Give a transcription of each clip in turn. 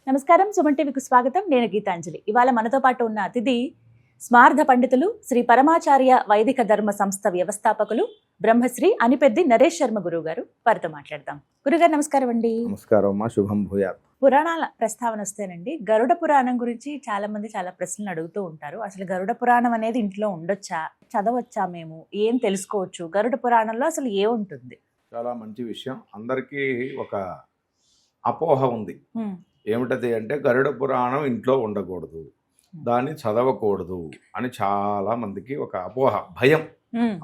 నమస్కారం, సుమన్ టీవీకి స్వాగతం. నేను గీతాంజలి. ఇవాళ మనతో పాటు ఉన్న అతిథి స్మార్థ పండితులు, శ్రీ పరమాచార్య వైదిక ధర్మ సంస్థ వ్యవస్థాపకులు బ్రహ్మశ్రీ అనిపెద్ది నరేష్ శర్మ గురువు గారు. వారితో మాట్లాడదాం. గురుగారు నమస్కారం అండి. నమస్కారం అమ్మా, శుభం భూయాత్. పురాణాల ప్రస్తావన వస్తేనండి, గరుడ పురాణం గురించి చాలా మంది చాలా ప్రశ్నలు అడుగుతూ ఉంటారు. అసలు గరుడ పురాణం అనేది ఇంట్లో ఉండొచ్చా, చదవచ్చా, మేము ఏం తెలుసుకోవచ్చు, గరుడ పురాణంలో అసలు ఏముంటుంది? చాలా మంచి విషయం. అందరికీ ఒక అపోహ ఉంది. ఏమిటది అంటే గరుడ పురాణం ఇంట్లో ఉండకూడదు, దాన్ని చదవకూడదు అని చాలా మందికి ఒక అపోహ, భయం.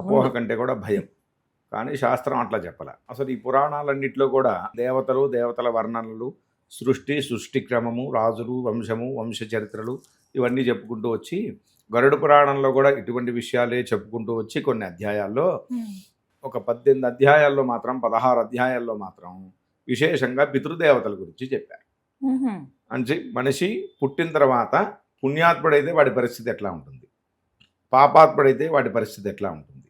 అపోహ కంటే కూడా భయం. కానీ శాస్త్రం అట్లా చెప్పాల. అసలు ఈ పురాణాలన్నింటిలో కూడా దేవతలు, దేవతల వర్ణనలు, సృష్టి క్రమము, రాజులు, వంశము, వంశ చరిత్రలు ఇవన్నీ చెప్పుకుంటూ వచ్చి గరుడ పురాణంలో కూడా ఇటువంటి విషయాలే చెప్పుకుంటూ వచ్చి కొన్ని అధ్యాయాల్లో, ఒక 18 అధ్యాయాల్లో మాత్రం, 16 అధ్యాయాల్లో మాత్రం విశేషంగా పితృదేవతల గురించి చెప్పారు. అంటే మనిషి పుట్టిన తర్వాత పుణ్యాత్ముడైతే వాడి పరిస్థితి ఎట్లా ఉంటుంది, పాపాత్ముడైతే వాడి పరిస్థితి ఎట్లా ఉంటుంది,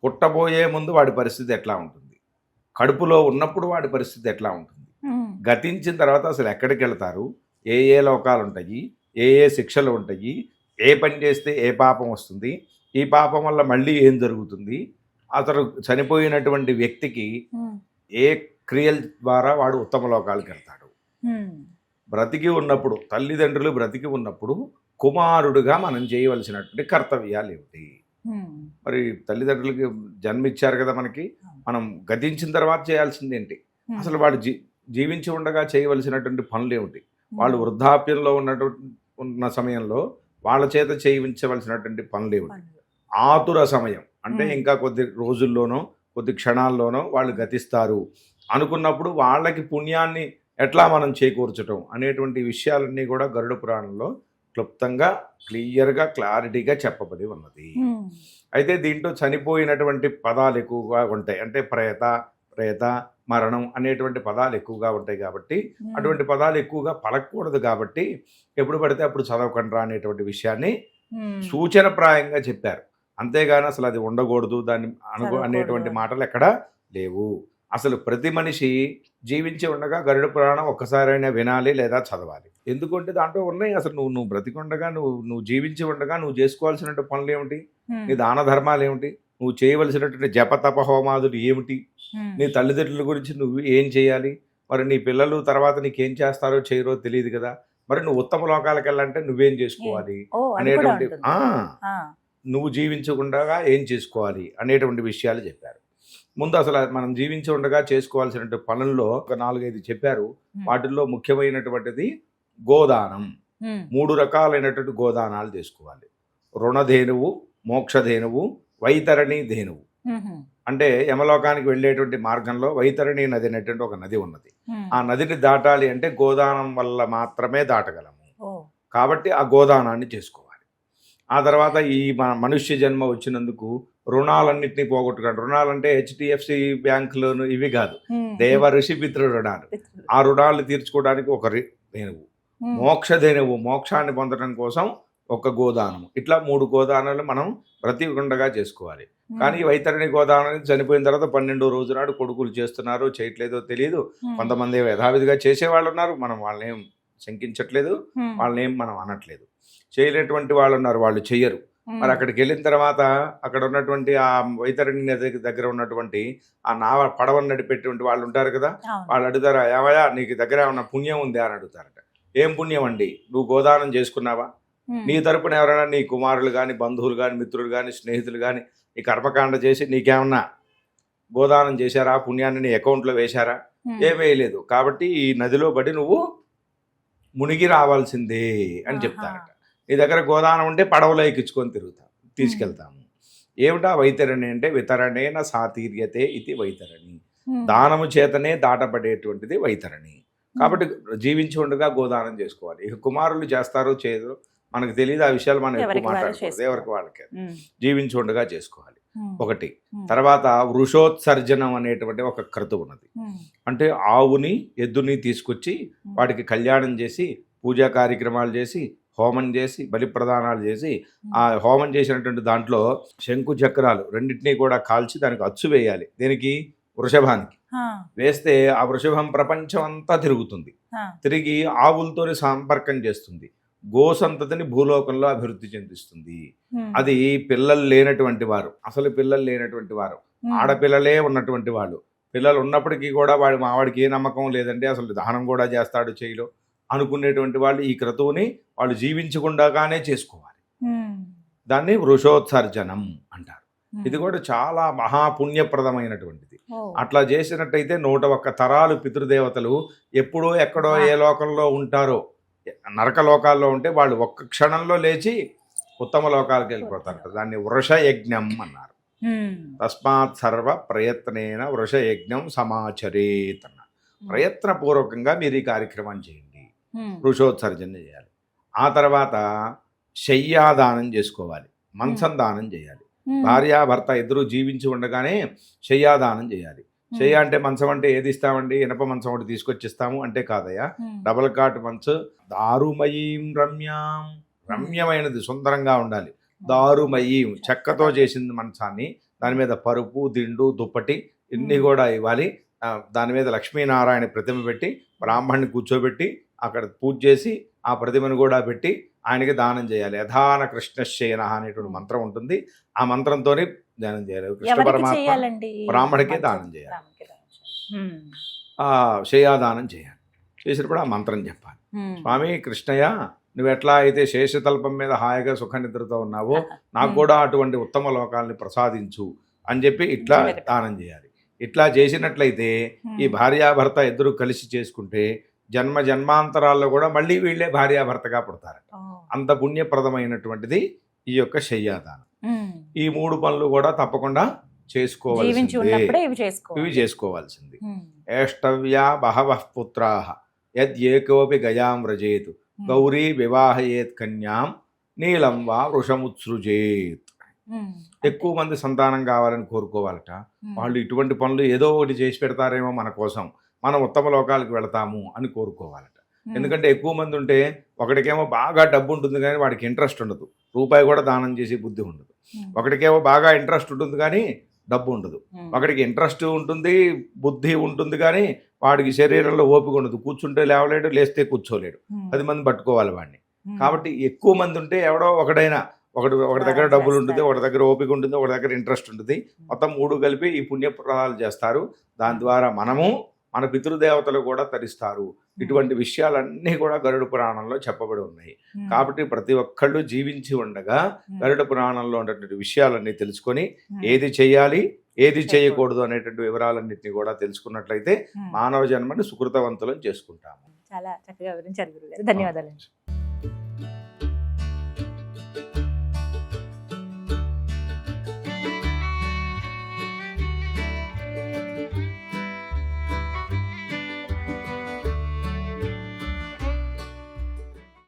పుట్టబోయే ముందు వాడి పరిస్థితి ఎట్లా ఉంటుంది, కడుపులో ఉన్నప్పుడు వాడి పరిస్థితి ఎట్లా ఉంటుంది, గతించిన తర్వాత అసలు ఎక్కడికి వెళ్తారు, ఏ ఏ లోకాలు ఉంటాయి, ఏ ఏ శిక్షలు ఉంటాయి, ఏ పని చేస్తే ఏ పాపం వస్తుంది, ఈ పాపం వల్ల మళ్ళీ ఏం జరుగుతుంది, అతను చనిపోయినటువంటి వ్యక్తికి ఏ క్రియల ద్వారా వాడు ఉత్తమ లోకాలకు వెళ్తాడు. బ్రతికి ఉన్నప్పుడు, తల్లిదండ్రులు బ్రతికి ఉన్నప్పుడు కుమారుడుగా మనం చేయవలసినటువంటి కర్తవ్యాలు ఏమిటి? మరి తల్లిదండ్రులకి జన్మిచ్చారు కదా మనకి, మనం గతించిన తర్వాత చేయాల్సింది ఏంటి? అసలు వాడు జీవించి ఉండగా చేయవలసినటువంటి పనులు ఏమిటి? వాళ్ళు వృద్ధాప్యంలో ఉన్న సమయంలో వాళ్ళ చేత చేయించవలసినటువంటి పనులు ఏమిటి? ఆతుర సమయం అంటే ఇంకా కొద్ది రోజుల్లోనో కొద్ది క్షణాల్లోనో వాళ్ళు గతిస్తారు అనుకున్నప్పుడు వాళ్ళకి పుణ్యాన్ని ఎట్లా మనం చేకూర్చటం అనేటువంటి విషయాలన్నీ కూడా గరుడ పురాణంలో క్లుప్తంగా, క్లియర్గా, క్లారిటీగా చెప్పబడి ఉన్నది. అయితే దీంట్లో చనిపోయినటువంటి పదాలు ఎక్కువగా ఉంటాయి. అంటే ప్రేత, మరణం అనేటువంటి పదాలు ఎక్కువగా ఉంటాయి కాబట్టి, అటువంటి పదాలు ఎక్కువగా పలకూడదు కాబట్టి ఎప్పుడు పడితే అప్పుడు చదవకండి అనేటువంటి విషయాన్ని సూచనప్రాయంగా చెప్పారు. అంతేగాని అసలు అది ఉండకూడదు, దాన్ని అనేటువంటి మాటలు ఎక్కడా లేవు. అసలు ప్రతి మనిషి జీవించి ఉండగా గరుడ పురాణం ఒక్కసారైనా వినాలి లేదా చదవాలి. ఎందుకంటే దాంట్లో ఉన్నాయి. అసలు నువ్వు బ్రతికుండగా, నువ్వు జీవించి ఉండగా నువ్వు చేసుకోవాల్సిన పనులు ఏమిటి, నీ దాన ధర్మాలు ఏమిటి, నువ్వు చేయవలసినటువంటి జప తప హోమాదులు ఏమిటి, నీ తల్లిదండ్రుల గురించి నువ్వు ఏం చేయాలి, మరి నీ పిల్లలు తర్వాత నీకేం చేస్తారో చేయరో తెలియదు కదా, మరి నువ్వు ఉత్తమ లోకాలకు వెళ్ళాలంటే నువ్వేం చేసుకోవాలి అనేటువంటి, నువ్వు జీవించకుండా ఏం చేసుకోవాలి అనేటువంటి విషయాలు చెప్పారు. ముందు అసలు మనం జీవించి ఉండగా చేసుకోవాల్సిన పనుల్లో ఒక 4-5 చెప్పారు. వాటిల్లో ముఖ్యమైనటువంటిది గోదానం. 3 రకాలైనటువంటి గోదానాలు చేసుకోవాలి. రుణధేనువు, మోక్షధేనువు, వైతరణి ధేనువు. అంటే యమలోకానికి వెళ్ళేటువంటి మార్గంలో వైతరణి నది అనేటువంటి ఒక నది ఉన్నది. ఆ నదిని దాటాలి అంటే గోదానం వల్ల మాత్రమే దాటగలము. కాబట్టి ఆ గోదానాన్ని చేసుకోవాలి. ఆ తర్వాత ఈ మనుష్య జన్మ వచ్చినందుకు రుణాలన్నింటినీ పోగొట్టుకోండి. రుణాలంటే HDFC బ్యాంకులోను ఇవి కాదు, దేవ ఋషి పితృ రుణాలు. ఆ రుణాలు తీర్చుకోవడానికి ఒక ధేనువు, మోక్షధేనువు మోక్షాన్ని పొందడం కోసం ఒక గోదానము. ఇట్లా 3 గోదానాలు మనం ప్రతి ఉండగా చేసుకోవాలి. కానీ వైతరణి గోదానాన్ని చనిపోయిన తర్వాత 12వ రోజు నాడు కొడుకులు చేస్తున్నారో చేయట్లేదో తెలియదు. కొంతమంది యథావిధిగా చేసేవాళ్ళు ఉన్నారు, మనం వాళ్ళనేం శంకించట్లేదు, వాళ్ళనేం మనం అనట్లేదు. చేయలేటువంటి వాళ్ళు ఉన్నారు, వాళ్ళు చెయ్యరు. మరి అక్కడికి వెళ్ళిన తర్వాత అక్కడ ఉన్నటువంటి ఆ వైతరణి నది దగ్గర ఉన్నటువంటి ఆ పడవని నడిపేటువంటి వాళ్ళు ఉంటారు కదా, వాళ్ళు అడుగుతారా, ఏమయ్యా నీకు దగ్గర ఏమన్నా పుణ్యం ఉంది అని అడుగుతారట. ఏం పుణ్యం అండి, నువ్వు గోదానం చేసుకున్నావా, నీ తరపున ఎవరైనా నీ కుమారులు కానీ, బంధువులు కానీ, మిత్రులు కానీ, స్నేహితులు కానీ నీ కర్మకాండ చేసి నీకేమన్నా గోదానం చేశారా, పుణ్యాన్ని నీ అకౌంట్లో వేశారా? ఏం వేయలేదు. కాబట్టి ఈ నదిలో పడి నువ్వు మునిగి రావాల్సిందే అని చెప్తారట. నీ దగ్గర గోదానం ఉంటే పడవలో ఎక్కించుకొని తీసుకెళ్తాము. ఏమిటా వైతరణి అంటే వితరణేన సాతీర్యతే ఇది వైతరణి, దానము చేతనే దాటపడేటువంటిది వైతరణి. కాబట్టి జీవించి ఉండగా గోదానం చేసుకోవాలి. ఇక కుమారులు చేస్తారో చేయదో మనకు తెలియదు, ఆ విషయాలు మనం ఎక్కువ మాట్లాడకూడదు, ఎవరికి వాళ్ళకి జీవించి ఉండగా చేసుకోవాలి. ఒకటి. తర్వాత వృషోత్సర్జనం అనేటువంటి ఒక క్రతువు ఉన్నది. అంటే ఆవుని, ఎద్దుని తీసుకొచ్చి వాటికి కళ్యాణం చేసి, పూజా కార్యక్రమాలు చేసి, హోమం చేసి, బలి ప్రదానాలు చేసి, ఆ హోమం చేసినటువంటి దాంట్లో శంకు చక్రాలు రెండింటినీ కూడా కాల్చి దానికి అచ్చు వేయాలి. దీనికి వృషభానికి ఆ, వేస్తే ఆ వృషభం ప్రపంచం అంతా తిరుగుతుంది. ఆ, తిరిగి ఆవులతోని సంపర్కం చేస్తుంది. గోసంతతిని భూలోకంలో అభివృద్ధి చెందిస్తుంది. ఉమ్, అది పిల్లలు లేనటువంటి వారు, అసలు పిల్లలు లేనటువంటి వారు, ఉమ్, ఆడపిల్లలే ఉన్నటువంటి వాళ్ళు, పిల్లలు ఉన్నప్పటికీ కూడా మావాడికి ఏ నమ్మకం లేదంటే అసలు దహనం కూడా చేస్తాడు చేయలో అనుకునేటువంటి వాళ్ళు ఈ క్రతువుని వాళ్ళు జీవించకుండానే చేసుకోవాలి. ఉమ్, దాన్ని వృషోత్సర్జనం అంటారు. ఉమ్. ఇది కూడా చాలా మహాపుణ్యప్రదమైనటువంటిది. ఓ, అట్లా చేసినట్టయితే 101 తరాలు పితృదేవతలు ఎప్పుడో ఎక్కడో ఏ లోకంలో ఉంటారో, నరక లోకాల్లో ఉంటే వాళ్ళు ఒక్క క్షణంలో లేచి ఉత్తమ లోకాలకు వెళ్ళిపోతారట. దాన్ని వృషయజ్ఞం అన్నారు. ఉమ్, తస్మాత్ సర్వ ప్రయత్నేన వృషయజ్ఞం సమాచరేత్ అన్నారు. ప్రయత్నపూర్వకంగా మీరు ఈ కార్యక్రమం చేయండి, ఉమ్, వృషోత్సర్జన చేయాలి. ఆ తర్వాత శయ్యాదానం చేసుకోవాలి, మంచం దానం చేయాలి. ఉమ్, భార్యాభర్త ఇద్దరు జీవించి ఉండగానే శయ్యాదానం చేయాలి. శయ్య అంటే మంచం అంటే ఏది ఇస్తామండి, ఇనప మంచం ఒకటి తీసుకొచ్చిస్తాము అంటే కాదయ్యా. ఉమ్, డబల్ కాట్ మంచం, దారుమయీం రమ్యాం, రమ్యమైనది సుందరంగా ఉండాలి. దారుమయీం చెక్కతో చేసింది మంచాన్ని, దాని మీద పరుపు దిండు దుప్పటి ఇన్ని కూడా ఇవ్వాలి. దాని మీద లక్ష్మీనారాయణ ప్రతిమ పెట్టి బ్రాహ్మణ్ణి కూర్చోబెట్టి అక్కడ పూజ చేసి ఆ ప్రతిమను కూడా పెట్టి ఆయనకి దానం చేయాలి. యథాన కృష్ణశయన అనేటువంటి మంత్రం ఉంటుంది. ఆ మంత్రంతోనే దానం చేయాలి. కృష్ణ ఎవరికి పరమాత్మ చేయాలండి? బ్రాహ్మడికే మంచం. దానం చేయాలి. బ్రాహ్మడికే దానం చేయాలి. ఉమ్, ఆ శయాదానం చేయాలి. చేసినప్పుడు ఆ మంత్రం చెప్పాలి. ఉమ్, స్వామి కృష్ణయ్య, నువ్వు ఎట్లా అయితే శేషతల్పం మీద హాయిగా సుఖ నిద్రతో ఉన్నావో నాకు కూడా అటువంటి ఉత్తమ లోకాలని ప్రసాదించు అని చెప్పి ఇట్లా దానం చేయాలి. ఇట్లా చేసినట్లయితే ఈ భార్యాభర్త ఇద్దరు కలిసి చేసుకుంటే జన్మ జన్మాంతరాల్లో కూడా మళ్ళీ వీళ్ళే భార్యాభర్తగా పుడతారట. ఓ, అంత పుణ్యప్రదమైనటువంటిది ఈ యొక్క శయ్యాదానం. ఉమ్, ఈ 3 పనులు కూడా తప్పకుండా జీవించి చేసుకోవాల్సిందే. ఉన్నప్పుడే ఇవి ఇవి చేసుకోవాలి. చేసుకోవాల్సింది. ఉమ్, ఏష్టవ్యా బహవః పుత్రాః యద్యేకోపి గయాం వ్రజేత్ గౌరీ వివాహయేత్ కన్యాం నీలం వా వృషముత్సృజేత్. ఉమ్, ఎక్కువ మంది సంతానం కావాలని కోరుకోవాలట. ఉమ్, వాళ్ళు ఇటువంటి పనులు ఏదో ఒకటి చేసి పెడతారేమో మన కోసం, మనం ఉత్తమ లోకాలకు వెళతాము అని కోరుకోవాలట. ఉమ్, ఎందుకంటే ఎక్కువ మంది ఉంటే ఒకడికేమో బాగా డబ్బు ఉంటుంది కానీ వాడికి ఇంట్రెస్ట్ ఉండదు, రూపాయి కూడా దానం చేసే బుద్ధి ఉండదు. ఉమ్, ఒకడికేమో బాగా ఇంట్రెస్ట్ ఉంటుంది కానీ డబ్బు ఉండదు. ఉమ్, ఒకడికి ఇంట్రెస్ట్ ఉంటుంది, బుద్ధి ఉంటుంది కానీ వాడికి శరీరంలో ఓపిక ఉండదు. కూర్చుంటే లేవలేడు, లేస్తే కూర్చోలేడు. ఉమ్, 10 మంది పట్టుకోవాలి వాడిని. ఉమ్, కాబట్టి ఎక్కువ మంది ఉంటే ఎవడో ఒకడైనా ఒకటి దగ్గర దానం డబ్బులు ఉంటుంది, చేస్తారు. ఒకటి దగ్గర ఓపిక ఉంటుంది, ఒకటి దగ్గర ఇంట్రెస్ట్ ఉంటుంది. మొత్తం 3 కలిపి ఈ పుణ్యప్రదాలు చేస్తారు. దాని ద్వారా మనము మన పితృదేవతలు కూడా తరిస్తారు. ఇటువంటి విషయాలన్నీ కూడా గరుడ పురాణంలో చెప్పబడి ఉన్నాయి. ఉమ్, కాబట్టి ప్రతి ఒక్కళ్ళు జీవించి ఉండగా ఉమ్, గరుడ పురాణంలో ఉన్నటువంటి విషయాలన్నీ తెలుసుకొని ఉమ్, ఏది చేయాలి ఏది చేయకూడదు అనేటువంటి వివరాలన్నింటినీ కూడా తెలుసుకున్నట్లయితే ఉమ్. మానవ జన్మని సుకృతవంతులను చేసుకుంటాము. చాలా చక్కగా వివరించారు గురుగారు. ధన్యవాదాలు.